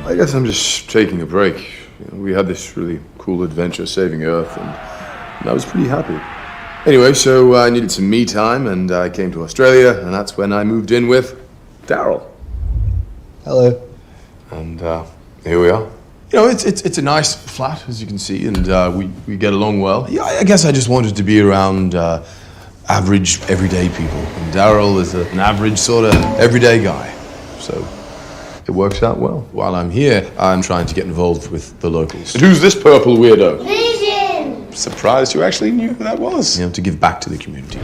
I guess I'm just taking a break. We had this really cool adventure saving Earth, and I was pretty happy. Anyway, so I needed some me time, and I came to Australia, and that's when I moved in with Daryl. Hello. And here we are. It's a nice flat, as you can see, and we get along well. Yeah, I guess I just wanted to be around average, everyday people. And Daryl is an average, sort of everyday guy. So it works out well. While I'm here, I'm trying to get involved with the locals. And who's this purple weirdo? Vision! Surprised you actually knew who that was. To give back to the community.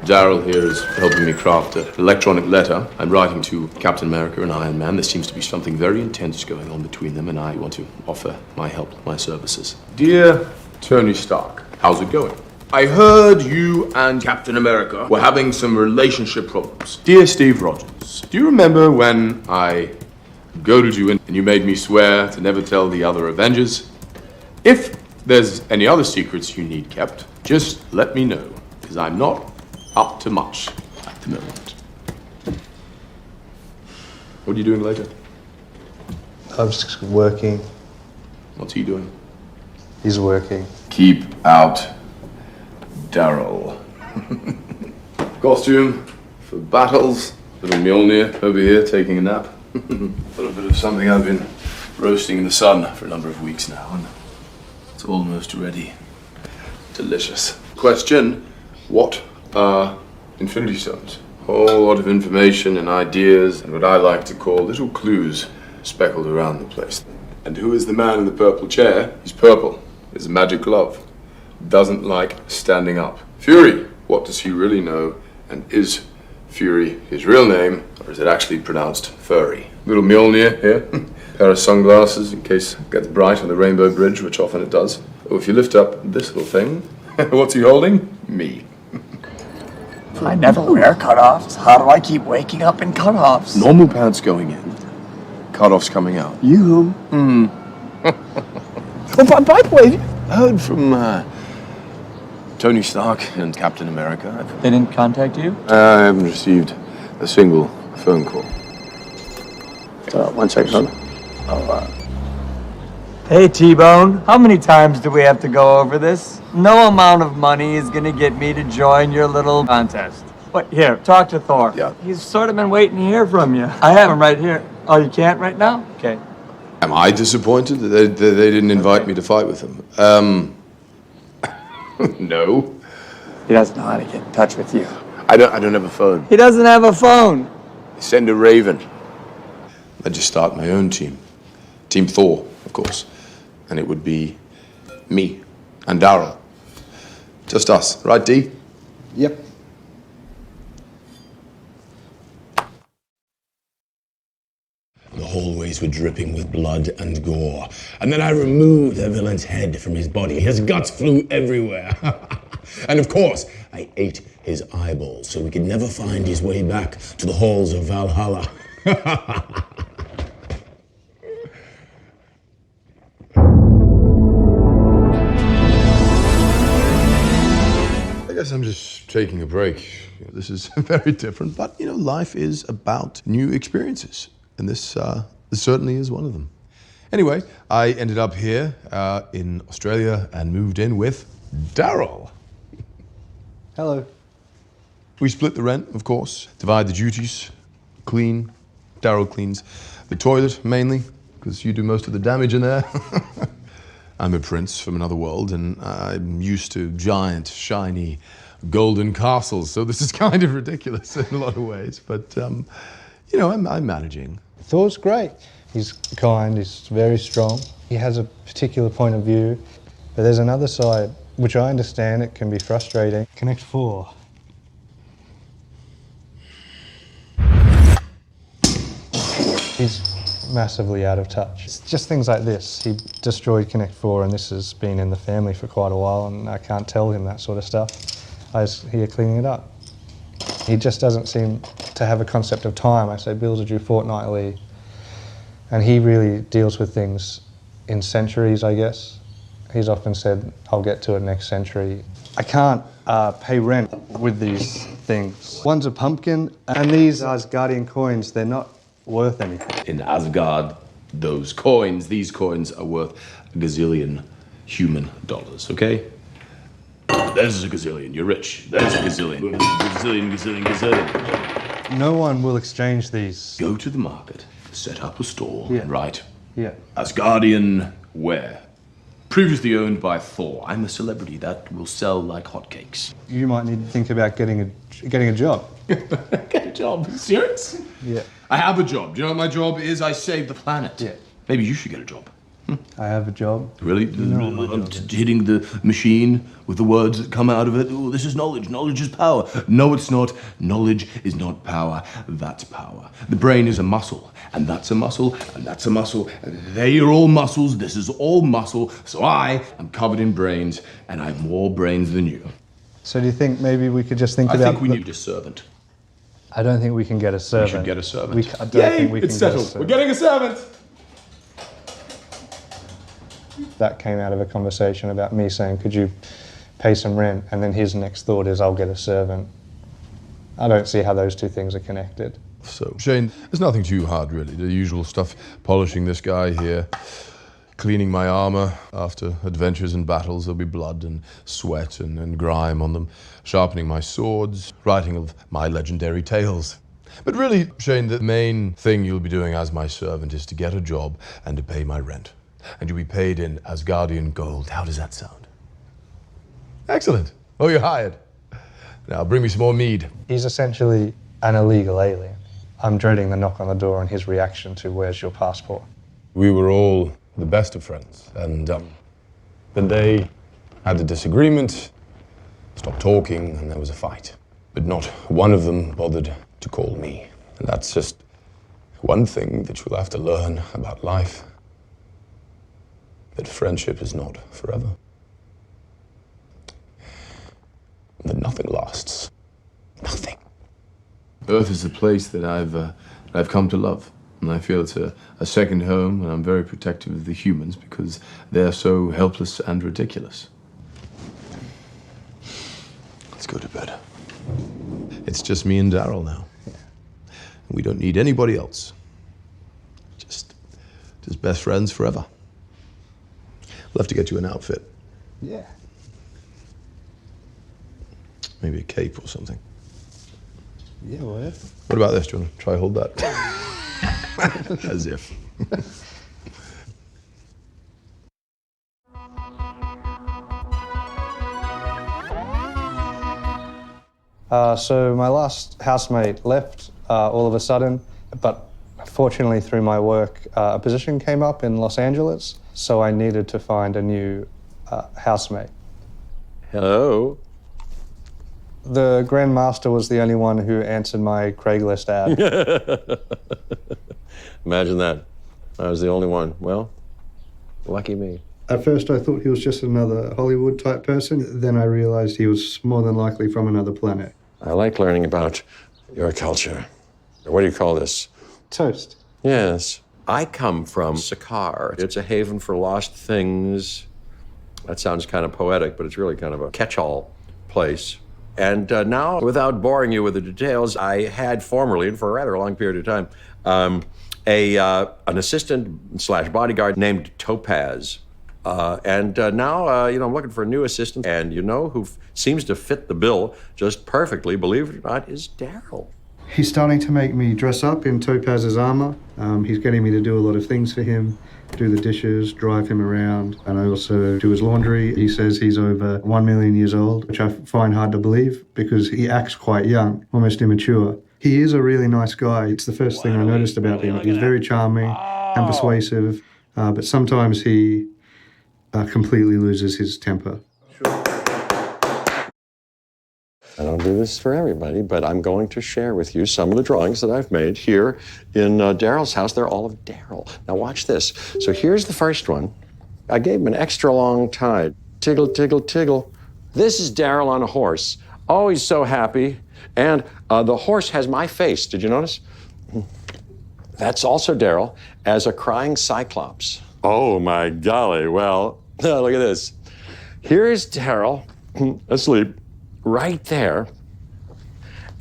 Daryl here is helping me craft an electronic letter I'm writing to Captain America and Iron Man. There seems to be something very intense going on between them, and I want to offer my help, my services. Dear Tony Stark, how's it going? I heard you and Captain America were having some relationship problems. Dear Steve Rogers, do you remember when I goaded you in and you made me swear to never tell the other Avengers? If there's any other secrets you need kept, just let me know, because I'm not up to much at the moment. What are you doing later? I'm just working. What's he doing? He's working. Keep out Daryl. Costume for battles. Little Mjolnir over here taking a nap. A little bit of something I've been roasting in the sun for a number of weeks now, and it's almost ready. Delicious. Question, what are Infinity Stones? A whole lot of information and ideas and what I like to call little clues speckled around the place. And who is the man in the purple chair? He's purple. There's a magic glove. Doesn't like standing up. Fury. What does he really know? And is Fury his real name, or is it actually pronounced furry? Little Mjolnir here. Pair of sunglasses in case it gets bright on the Rainbow Bridge, which often it does. Oh, if you lift up this little thing, what's he holding? Me. I never wear cutoffs. How do I keep waking up in cutoffs? Normal pants going in, cutoffs coming out. You? Oh, by the way, have you heard from Tony Stark and Captain America? They didn't contact you? I haven't received a single phone call. 1 second. Hey, T-Bone, how many times do we have to go over this? No amount of money is gonna get me to join your little contest. But here, talk to Thor. Yeah. He's sort of been waiting to hear from you. I have him right here. Oh, you can't right now? Okay. Am I disappointed that they didn't invite me to fight with them? No. He doesn't know how to get in touch with you. I don't have a phone. He doesn't have a phone. Send a raven. I'd just start my own team. Team Thor, of course. And it would be me and Daryl. Just us, right, D? Yep. The hallways were dripping with blood and gore. And then I removed the villain's head from his body. His guts flew everywhere. And of course, I ate his eyeballs so he could never find his way back to the halls of Valhalla. I guess I'm just taking a break. This is very different, but life is about new experiences. And this certainly is one of them. Anyway, I ended up here in Australia and moved in with Daryl. Hello. We split the rent, of course, divide the duties, clean. Daryl cleans the toilet mainly, because you do most of the damage in there. I'm a prince from another world, and I'm used to giant, shiny, golden castles, so this is kind of ridiculous in a lot of ways, but I'm managing. Thor's great. He's kind, he's very strong. He has a particular point of view, but there's another side, which I understand it can be frustrating. Connect 4. He's massively out of touch. It's just things like this. He destroyed Connect 4, and this has been in the family for quite a while, and I can't tell him that sort of stuff. I was here cleaning it up. He just doesn't seem to have a concept of time. I say bills are due fortnightly, and he really deals with things in centuries, I guess. He's often said, I'll get to it next century. I can't pay rent with these things. One's a pumpkin, and these Asgardian coins, they're not worth anything. In Asgard, these coins are worth a gazillion human dollars, okay? There's a gazillion, you're rich. There's a gazillion. Gazillion. No one will exchange these. Go to the market, set up a stall, Yeah. and write Yeah. Asgardian ware. Previously owned by Thor. I'm a celebrity that will sell like hotcakes. You might need to think about getting a job. Get a job? Serious? Yeah. I have a job. Do you know what my job is? I save the planet. Yeah. Maybe you should get a job. I have a job. Really? know what my I'm job is. hitting the machine with the words that come out of it. Oh, this is knowledge. Knowledge is power. No, it's not. Knowledge is not power. That's power. The brain is a muscle, and that's a muscle, and that's a muscle. And they are all muscles. This is all muscle. So I am covered in brains, and I have more brains than you. So do you think maybe we could just think I about... think we need a servant. I don't think we can get a servant. We should get a servant. I don't think we can it's get a settled. servant. We're getting a servant. That came out of a conversation about me saying, could you pay some rent? And then his next thought is, I'll get a servant. I don't see how those two things are connected. So, Shane, there's nothing too hard, really. The usual stuff, polishing this guy here, cleaning my armor. After adventures and battles, there'll be blood and sweat and grime on them. Sharpening my swords, writing of my legendary tales. But really, Shane, the main thing you'll be doing as my servant is to get a job and to pay my rent. And you'll be paid in Asgardian gold. How does that sound? Excellent. Oh, you're hired. Now, bring me some more mead. He's essentially an illegal alien. I'm dreading the knock on the door and his reaction to, where's your passport? We were all the best of friends, and then they had a disagreement, stopped talking, and there was a fight. But not one of them bothered to call me. And that's just one thing that you'll have to learn about life. That friendship is not forever. That nothing lasts. Nothing. Earth is a place that I've come to love. And I feel it's a second home, and I'm very protective of the humans because they're so helpless and ridiculous. Let's go to bed. It's just me and Daryl now. And we don't need anybody else. Just best friends forever. We'll have to get you an outfit. Yeah. Maybe a cape or something. Yeah, well. What about this? Do you want to try hold that? As if. So my last housemate left all of a sudden, but fortunately through my work, a position came up in Los Angeles, so I needed to find a new housemate. Hello. The Grand Master was the only one who answered my Craigslist ad. Imagine that. I was the only one. Well, lucky me. At first I thought he was just another Hollywood type person, then I realized he was more than likely from another planet. I like learning about your culture. What do you call this? Toast. Yes. I come from Sakar. It's a haven for lost things. That sounds kind of poetic, but it's really kind of a catch-all place. And now, without boring you with the details, I had formerly, and for a rather long period of time, an assistant/bodyguard named Topaz. And now, I'm looking for a new assistant. And you know who seems to fit the bill just perfectly, believe it or not, is Daryl. He's starting to make me dress up in Topaz's armor. He's getting me to do a lot of things for him. Do the dishes, drive him around, and I also do his laundry. He says he's over 1 million years old, which I find hard to believe because he acts quite young, almost immature. He is a really nice guy. It's the first thing I noticed about him. He's very charming and persuasive, but sometimes he completely loses his temper. I don't do this for everybody, but I'm going to share with you some of the drawings that I've made here in Daryl's house. They're all of Daryl. Now watch this. So here's the first one. I gave him an extra long tie. Tiggle, tiggle, tiggle. This is Daryl on a horse. Oh, he's so happy. And the horse has my face. Did you notice? That's also Daryl as a crying cyclops. Oh, my golly. Well, Look at this. Here's Daryl asleep right there.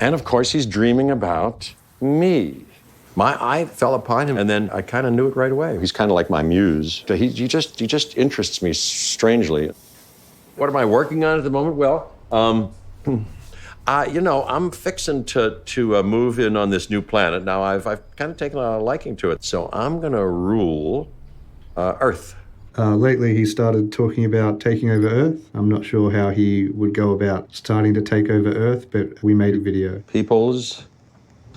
And of course, he's dreaming about me. My eye fell upon him, and then I kind of knew it right away. He's kind of like my muse. He just interests me strangely. What am I working on at the moment? Well, I'm fixing to move in on this new planet. Now, I've kind of taken a liking to it, so I'm going to rule Earth. Lately, he started talking about taking over Earth. I'm not sure how he would go about starting to take over Earth, but we made a video. Peoples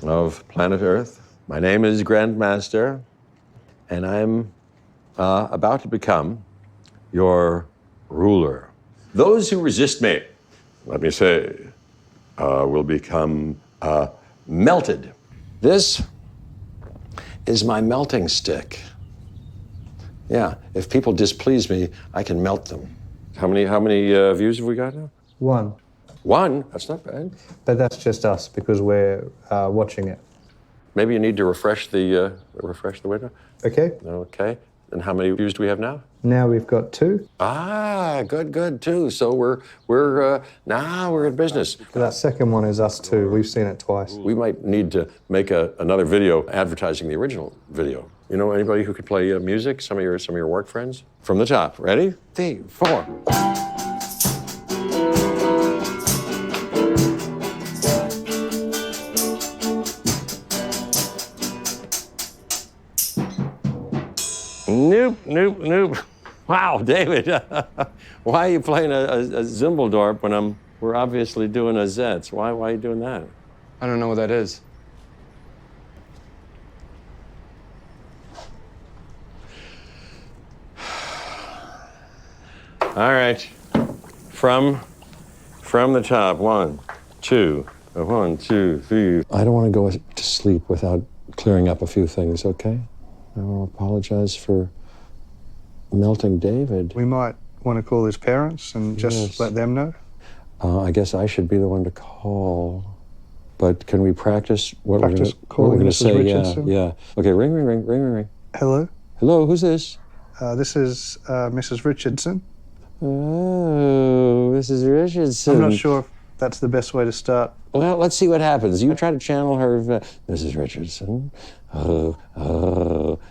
of planet Earth, my name is Grandmaster, and I'm about to become your ruler. Those who resist me, let me say, will become melted. This is my melting stick. Yeah, if people displease me, I can melt them. How many views have we got now? 1. 1? That's not bad. But that's just us because we're watching it. Maybe you need to refresh the window. Okay. Okay. And how many views do we have now? Now we've got 2. Ah, good, 2. So we're in business. That second one is us too. We've seen it twice. We might need to make another video advertising the original video. You know anybody who could play music? Some of your work friends? From the top. Ready? 3, 4. Nope. Wow, David. Why are you playing a Zimbaldorp when we're obviously doing a Zetz? Why are you doing that? I don't know what that is. All right. From the top. 1, 2. 1, 2, 3. I don't want to go to sleep without clearing up a few things, okay? I want to apologize for melting David. We might want to call his parents and just let them know. I guess I should be the one to call. But can we practice what we're calling going to Mrs. say? Richardson? Yeah. Okay, ring. Hello? Hello, who's this? This is Mrs. Richardson. Oh, Mrs. Richardson. I'm not sure if that's the best way to start. Well, let's see what happens. You try to channel her, Mrs. Richardson. Oh,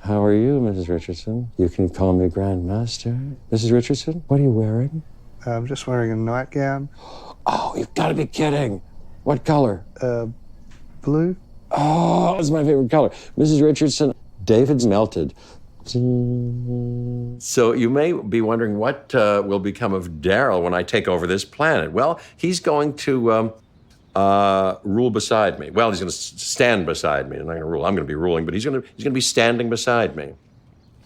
how are you, Mrs. Richardson? You can call me Grandmaster. Mrs. Richardson, what are you wearing? I'm just wearing a nightgown. Oh, you've got to be kidding. What color? Blue. Oh, that's my favorite color. Mrs. Richardson, David's melted. So you may be wondering what will become of Daryl when I take over this planet. Well, he's going to rule beside me. Well, he's going to stand beside me. I'm not going to rule. I'm going to be ruling, but he's going to be standing beside me.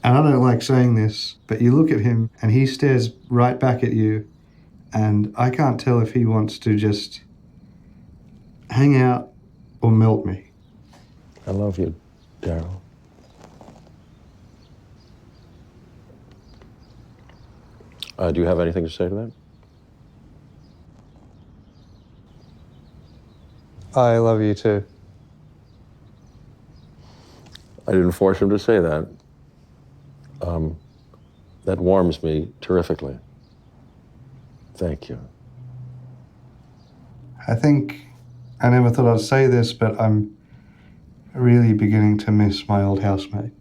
And I don't like saying this, but you look at him and he stares right back at you, and I can't tell if he wants to just hang out or melt me. I love you, Daryl. Do you have anything to say to that? I love you too. I didn't force him to say that. That warms me terrifically. Thank you. I think I never thought I'd say this, but I'm really beginning to miss my old housemate.